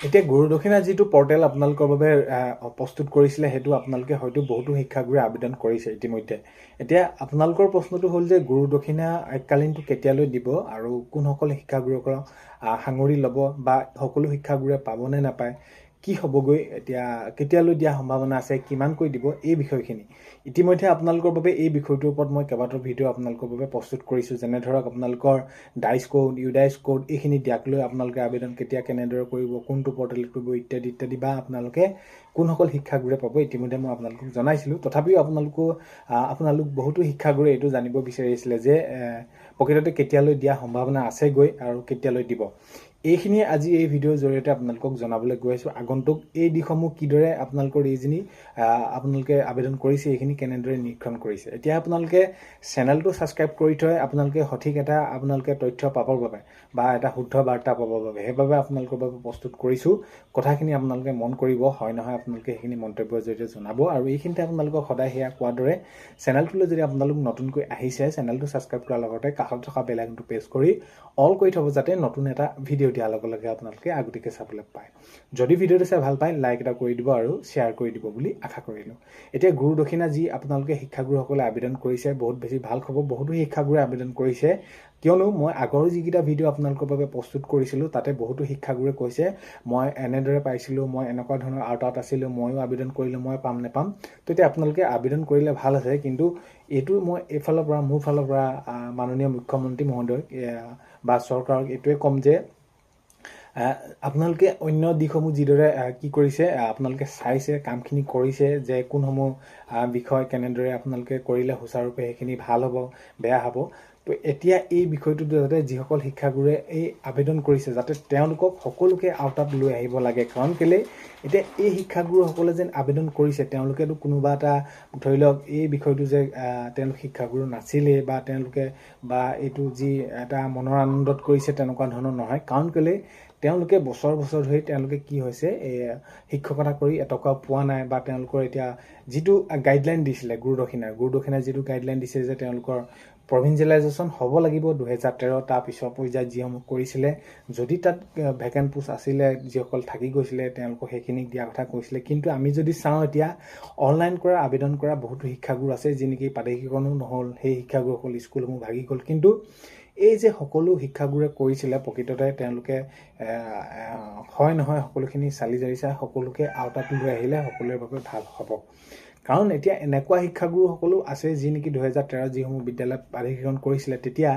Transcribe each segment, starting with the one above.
এতিয়া গুৰুদক্ষিণা যিটো পৰ্টেল আপোনালোকৰ বাবে প্ৰস্তুত কৰিছিলে সেইটো আপোনালোকে হয়তো বহুতো শিক্ষাগুৰুৱে আবেদন কৰিছে ইতিমধ্যে। এতিয়া আপোনালোকৰ প্ৰশ্নটো হ'ল যে গুৰুদক্ষিণা এককালীনটো কেতিয়ালৈ দিব আৰু কোনসকল শিক্ষাগুৰুসকলক সাঙুৰি ল'ব বা সকলো শিক্ষাগুৰুৱে পাবনে নাপায়, কি হ'বগৈ, এতিয়া কেতিয়ালৈ দিয়া সম্ভাৱনা আছে, কিমানকৈ দিব, এই বিষয়খিনি ইতিমধ্যে আপোনালোকৰ বাবে এই বিষয়টোৰ ওপৰত মই কেইবাটাও ভিডিঅ' আপোনালোকৰ বাবে প্ৰস্তুত কৰিছোঁ। যেনে ধৰক আপোনালোকৰ ডাইচ কোড, ইউডাইচ কোড এইখিনি দিয়াক লৈ আপোনালোকে আবেদন কেতিয়া কেনেদৰে কৰিব, কোনটো পৰ্টেলত কৰিব ইত্যাদি ইত্যাদি, বা আপোনালোকে কোনসকল শিক্ষাগুৰুৱে পাব ইতিমধ্যে মই আপোনালোকক জনাইছিলোঁ। তথাপিও আপোনালোক বহুতো শিক্ষাগুৰুৱে এইটো জানিব বিচাৰিছিলে যে প্ৰকৃততে কেতিয়ালৈ দিয়া সম্ভাৱনা আছেগৈ আৰু কেতিয়ালৈ দিব। এইখিনিয়ে আজি এই ভিডিঅ'ৰ জৰিয়তে আপোনালোকক জনাবলৈ গৈ আছোঁ। আগন্তুক এই দিশসমূহ কিদৰে আপোনালোকৰ আপোনালোকে আবেদন কৰিছে এইখিনি কেনেদৰে নিৰীক্ষণ কৰিছে। এতিয়া আপোনালোকে চেনেলটো ছাবস্ক্ৰাইব কৰি থৈ আপোনালোকে সঠিক এটা তথ্য পাবৰ বাবে বা এটা শুদ্ধ বাৰ্তা পাবৰ বাবে সেইবাবে আপোনালোকৰ বাবে প্ৰস্তুত কৰিছোঁ। কথাখিনি আপোনালোকে মন কৰিব, হয় নহয় আপোনালোকে সেইখিনি মন্তব্যৰ জৰিয়তে জনাব। আৰু এইখিনিতে আপোনালোকক সদায় সেয়া কোৱাৰ দৰে চেনেলটোলৈ যদি আপোনালোক নতুনকৈ আহিছে, চেনেলটো ছাবস্ক্ৰাইব কৰাৰ লগতে কাষত থকা বেল আইকনটো প্ৰেছ কৰি অল কৰি থ'ব, যাতে নতুন এটা ভিডিঅ' দিয়াৰ লগে লগে আপোনালোকে আগতীয়াকৈ চাবলৈ পায়। যদি ভিডিঅ'টো চাই ভাল পায় লাইক এটা কৰি দিব আৰু শ্বেয়াৰ কৰি দিব বুলি আশা কৰিলোঁ। এতিয়া গুৰুদক্ষিণা যি আপোনালোকে শিক্ষাগুৰুসকলে আবেদন কৰিছে বহুত বেছি ভাল খবৰ, বহুতো শিক্ষাগুৰুৱে আবেদন কৰিছে। কিয়নো মই আগৰ যিকেইটা ভিডিঅ' আপোনালোকৰ বাবে প্ৰস্তুত কৰিছিলোঁ তাতে বহুতো শিক্ষাগুৰুৱে কৈছে মই এনেদৰে পাইছিলোঁ, মই এনেকুৱা ধৰণৰ আওতাত আছিলোঁ, ময়ো আবেদন কৰিলোঁ, মই পাম নেপাম। তো এতিয়া আপোনালোকে আবেদন কৰিলে ভাল আছে, কিন্তু এইটো মই মোৰ ফালৰ পৰা মাননীয় মুখ্যমন্ত্ৰী মহোদয় বা চৰকাৰক এইটোৱে ক'ম যে আপোনালোকে অন্য দিশসমূহ যিদৰে কি কৰিছে আপোনালোকে চাইছে, কামখিনি কৰিছে যে কোনসমূহ বিষয় কেনেদৰে আপোনালোকে কৰিলে সুচাৰুৰূপে সেইখিনি ভাল হ'ব, বেয়া হ'ব। তো এতিয়া এই বিষয়টোত যাতে যিসকল শিক্ষাগুৰুৱে এই আবেদন কৰিছে যাতে তেওঁলোকক সকলোকে আওতাত লৈ আহিব লাগে। কাৰণ কেলৈ এতিয়া এই শিক্ষাগুৰুসকলে যেন আবেদন কৰিছে তেওঁলোকেতো কোনোবা এটা ধৰি লওক এই বিষয়টো যে তেওঁলোক শিক্ষাগুৰু নাছিলেই বা এইটো যি এটা মনৰ আনন্দত কৰিছে তেনেকুৱা ধৰণৰ নহয়। কাৰণ কেলৈ তেওঁলোকে বছৰ ধৰি তেওঁলোকে কি হৈছে শিক্ষকতা কৰি এটকাও পোৱা নাই, বা তেওঁলোকৰ এতিয়া যিটো গাইডলাইন দিছিলে গুৰুদক্ষিণাৰ যিটো গাইডলাইন দিছে যে তেওঁলোকৰ প্ৰভিঞ্চিয়েলাইজেশ্যন হ'ব লাগিব 2013, তাৰপিছৰ পৰ্যায়ত যিসমূহ কৰিছিলে যদি তাত ভেকেণ্ট পোষ্ট আছিলে যিসকল থাকি গৈছিলে তেওঁলোকক সেইখিনিক দিয়াৰ কথা কৈছিলে। কিন্তু আমি যদি চাওঁ এতিয়া অনলাইন কৰা আবেদন কৰা বহুতো শিক্ষাগুৰু আছে যি নেকি প্ৰাদেশিকৰণো নহ'ল, সেই শিক্ষাগুৰুসকল স্কুলসমূহ ভাগি গ'ল। কিন্তু এই যে সকলো শিক্ষাগুৰুৱে কৰিছিলে প্ৰকৃততে তেওঁলোকে হয় নহয় সকলোখিনি চালি জাৰি চাই সকলোকে আওতাত লৈ আহিলে সকলোৰে বাবে ভাল হ'ব। কাৰণ এতিয়া এনেকুৱা শিক্ষাগুৰুসকলো আছে যি নেকি 2013 যিসমূহ বিদ্যালয়ত প্ৰাদেশিকৰণ কৰিছিলে তেতিয়া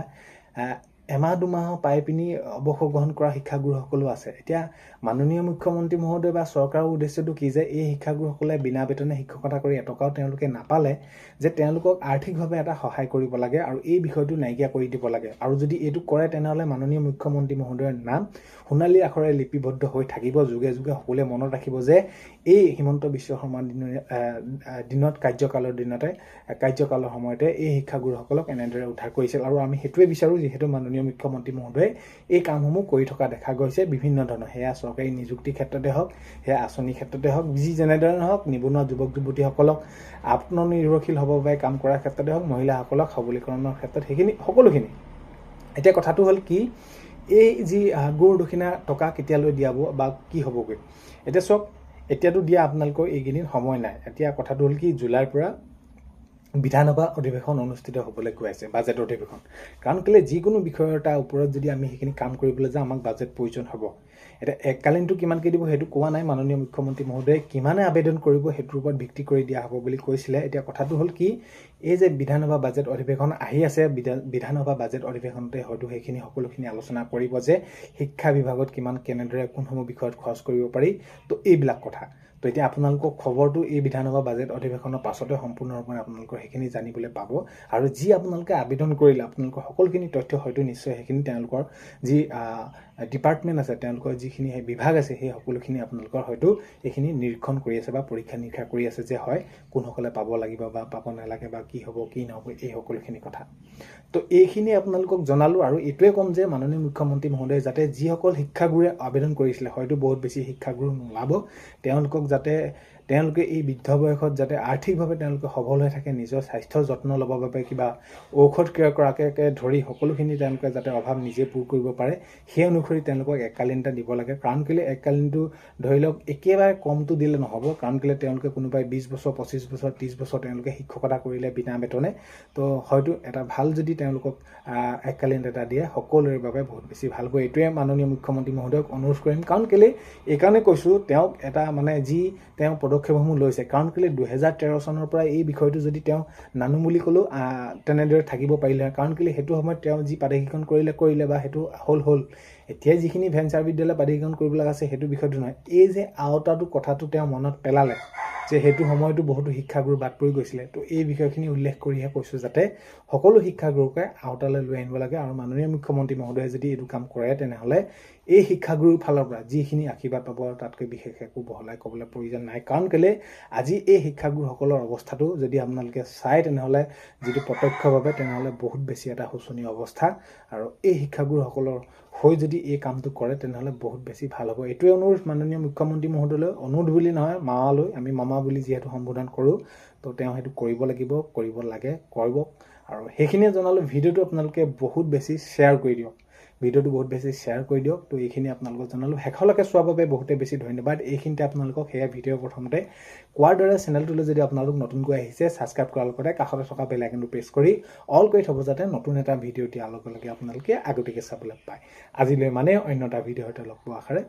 এমাহ দুমাহ পাই পিনি অৱসৰ গ্ৰহণ কৰা শিক্ষাগুৰুসকলো আছে। এতিয়া মাননীয় মুখ্যমন্ত্ৰী মহোদয় বা চৰকাৰৰ উদ্দেশ্যটো কি যে এই শিক্ষাগুৰুসকলে বিনা বেতনে শিক্ষকতা কৰি এটকাও তেওঁলোকে নাপালে যে তেওঁলোকক আৰ্থিকভাৱে এটা সহায় কৰিব লাগে আৰু এই বিষয়টো নাইকিয়া কৰি দিব লাগে। আৰু যদি এইটো কৰে তেনেহ'লে মাননীয় মুখ্যমন্ত্ৰী মহোদয়ৰ নাম সোণালী আখৰে লিপিবদ্ধ হৈ থাকিব, যুগে যুগে সকলোৱে মনত ৰাখিব যে এই হিমন্ত বিশ্ব শৰ্মাৰ কাৰ্যকালৰ সময়তে এই শিক্ষাগুৰুসকলক এনেদৰে উদ্ধাৰ কৰিছিল। আৰু আমি সেইটোৱে বিচাৰোঁ যিহেতু মাননীয় মুখ্যমন্ত্ৰী মহোদয়ে এই কামসমূহ কৰি থকা দেখা গৈছে বিভিন্ন ধৰণৰ, সেয়া চৰকাৰী নিযুক্তিৰ ক্ষেত্ৰতে হওক, সেয়া আঁচনিৰ ক্ষেত্ৰতে হওক, যি যেনেদৰে নহওক নিবনুৱা যুৱক যুৱতীসকলক আত্মনিৰ্ভৰশীল হ'বৰ বাবে কাম কৰাৰ ক্ষেত্ৰতে হওক, মহিলাসকলক সবলীকৰণৰ ক্ষেত্ৰত সেইখিনি সকলোখিনি। এতিয়া কথাটো হ'ল কি এই যি গুৰুদক্ষিণা টকা কেতিয়ালৈ দিয়াব বা কি হ'বগৈ। এতিয়া চাওক এতিয়াতো দিয়া আপোনালোকৰ এইকেইদিন সময় নাই। এতিয়া কথাটো হ'ল কি জুলাইৰ পৰা বিধানসভা অধিৱেশন অনুষ্ঠিত হ'বলৈ গৈ আছে, বাজেট অধিৱেশন। কাৰণ কেলৈ যিকোনো বিষয়ৰ এটাৰ ওপৰত যদি আমি সেইখিনি কাম কৰিবলৈ যাওঁ আমাক বাজেট প্ৰয়োজন হ'ব। এতিয়া এককালীনটো কিমানকৈ দিব সেইটো কোৱা নাই, মাননীয় মুখ্যমন্ত্ৰী মহোদয়ে কিমানে আবেদন কৰিব সেইটোৰ ওপৰত ভিত্তি কৰি দিয়া হ'ব বুলি কৈছিলে। এতিয়া কথাটো হ'ল কি এই যে বিধানসভা বাজেট অধিৱেশন আহি আছে, বিধানসভা বাজেট অধিৱেশনতে হয়তো সেইখিনি সকলোখিনি আলোচনা কৰিব যে শিক্ষা বিভাগত কেনেদৰে কোনসমূহ বিষয়ত খৰচ কৰিব পাৰি, তো এইবিলাক কথা। তো এতিয়া আপোনালোকৰ খবৰটো এই বিধানসভা বাজেট অধিৱেশনৰ পাছতে সম্পূৰ্ণৰূপে আপোনালোকৰ সেইখিনি জানিবলৈ পাব। আৰু যি আপোনালোকে আবেদন কৰিলে আপোনালোকৰ সকলোখিনি তথ্য হয়তো নিশ্চয় সেইখিনি তেওঁলোকৰ যি ডিপাৰ্টমেণ্ট আছে, তেওঁলোকৰ যিখিনি বিভাগ আছে সেই সকলোখিনি আপোনালোকৰ হয়তো এইখিনি নিৰীক্ষণ কৰি আছে বা পৰীক্ষা নিৰীক্ষা কৰি আছে যে হয় কোনসকলে পাব লাগিব বা পাব নালাগে বা কি হ'ব কি নহ'ব এই সকলোখিনি কথা। তো এইখিনি আপোনালোকক জনালোঁ। আৰু এইটোৱে ক'ম যে মাননীয় মুখ্যমন্ত্ৰী মহোদয়ে যাতে যিসকল শিক্ষাগুৰুৱে আবেদন কৰিছিলে হয়তো বহুত বেছি শিক্ষাগুৰু নোলাব, তেওঁলোকক যাতে তেওঁলোকে এই বৃদ্ধ বয়সত যাতে আৰ্থিকভাৱে তেওঁলোকে সবল হৈ থাকে, নিজৰ স্বাস্থ্যৰ যত্ন ল'বৰ বাবে কিবা ঔষধ ক্ৰয় কৰাকে ধৰি সকলোখিনি তেওঁলোকে যাতে অভাৱ নিজে পূৰ কৰিব পাৰে, সেই অনুসৰি তেওঁলোকক এককালীন এটা দিব লাগে। কাৰণ কেলৈ এককালীনটো ধৰি লওক একেবাৰে কমটো দিলে নহ'ব, কাৰণ কেলৈ তেওঁলোকে কোনোবাই 20 বছৰ 25 বছৰ 30 বছৰ তেওঁলোকে শিক্ষকতা কৰিলে বিনা বেতনে, তো হয়তো এটা ভাল যদি তেওঁলোকক এককালীন এটা দিয়ে সকলোৰে বাবে বহুত বেছি ভাল হ'ব। এইটোৱে মাননীয় মুখ্যমন্ত্ৰী মহোদয়ক অনুৰোধ কৰিম। কাৰণ কেলৈ এইকাৰণে কৈছোঁ, তেওঁক এটা মানে যি তেওঁ পদক্ষেপসমূহ লৈছে, কাৰণ কেলৈ 2013 চনৰ পৰা এই বিষয়টো যদি তেওঁ নানো বুলি ক'লেও তেনেদৰে থাকিব পাৰিলে, কাৰণ কেলৈ সেইটো সময়ত তেওঁ যি প্ৰাধিকৰণ কৰিলে বা সেইটো হ'ল। এতিয়া যিখিনি ভেঞ্চাৰ বিদ্যালয় প্ৰাধিকৰণ কৰিব লগা আছে সেইটো বিষয়টো নহয়, এই যে আওতাটো কথাটো তেওঁ মনত পেলালে যে সেইটো সময়তো বহুতো শিক্ষাগুৰু বাদ পৰি গৈছিলে। তো এই বিষয়খিনি উল্লেখ কৰিহে কৈছোঁ যাতে সকলো শিক্ষাগুৰুকে আওতালৈ লৈ আনিব লাগে। আৰু মাননীয় মুখ্যমন্ত্ৰী মহোদয়ে যদি এইটো কাম কৰে তেনেহ'লে এই শিক্ষাগুৰুৰ ফালৰ পৰা যিখিনি আশীৰ্বাদ পাব তাতকৈ বিশেষ একো বহলাই ক'বলৈ প্ৰয়োজন নাই। কাৰণ কেলৈ আজি এই শিক্ষাগুৰুসকলৰ অৱস্থাটো যদি আপোনালোকে চায় তেনেহ'লে যিটো প্ৰত্যক্ষভাৱে তেনেহ'লে বহুত বেছি এটা শোচনীয় অৱস্থা। আৰু এই শিক্ষাগুৰুসকলৰ হৈ যদি এই কামটো কৰে তেনেহ'লে বহুত বেছি ভাল হ'ব। এইটোৱে অনুৰোধ মাননীয় মুখ্যমন্ত্ৰী মহোদয়লৈ, অনুৰোধ বুলি নহয় মামালৈ, আমি মামা বুলি যিহেতু সম্বোধন কৰোঁ, তো তেওঁ সেইটো কৰিব লাগিব, কৰিব লাগে, কৰিব। আৰু সেইখিনিয়ে জনালোঁ। ভিডিঅ'টো আপোনালোকে বহুত বেছি শ্বেয়াৰ কৰি দিয়ক, তো এইখিনি আপোনালোকক জনালোঁ। শেষলৈকে চোৱাৰ বাবে বহুতে বেছি ধন্যবাদ। এইখিনিতে আপোনালোকক সেয়া ভিডিঅ' প্ৰথমতে কোৱাৰ দৰে চেনেলটোলৈ যদি আপোনালোক নতুনকৈ আহিছে, ছাবস্ক্ৰাইব কৰাৰ লগতে কাষতে থকা বেল আইকনটো প্ৰেছ কৰি অল কৰি থ'ব, যাতে নতুন এটা ভিডিঅ' দিয়াৰ লগে লগে আপোনালোকে আগতীয়াকৈ চাবলৈ পায়। আজিলৈ মানে অন্য এটা ভিডিঅ'ৰ সৈতে লগ পোৱাৰ আশাৰে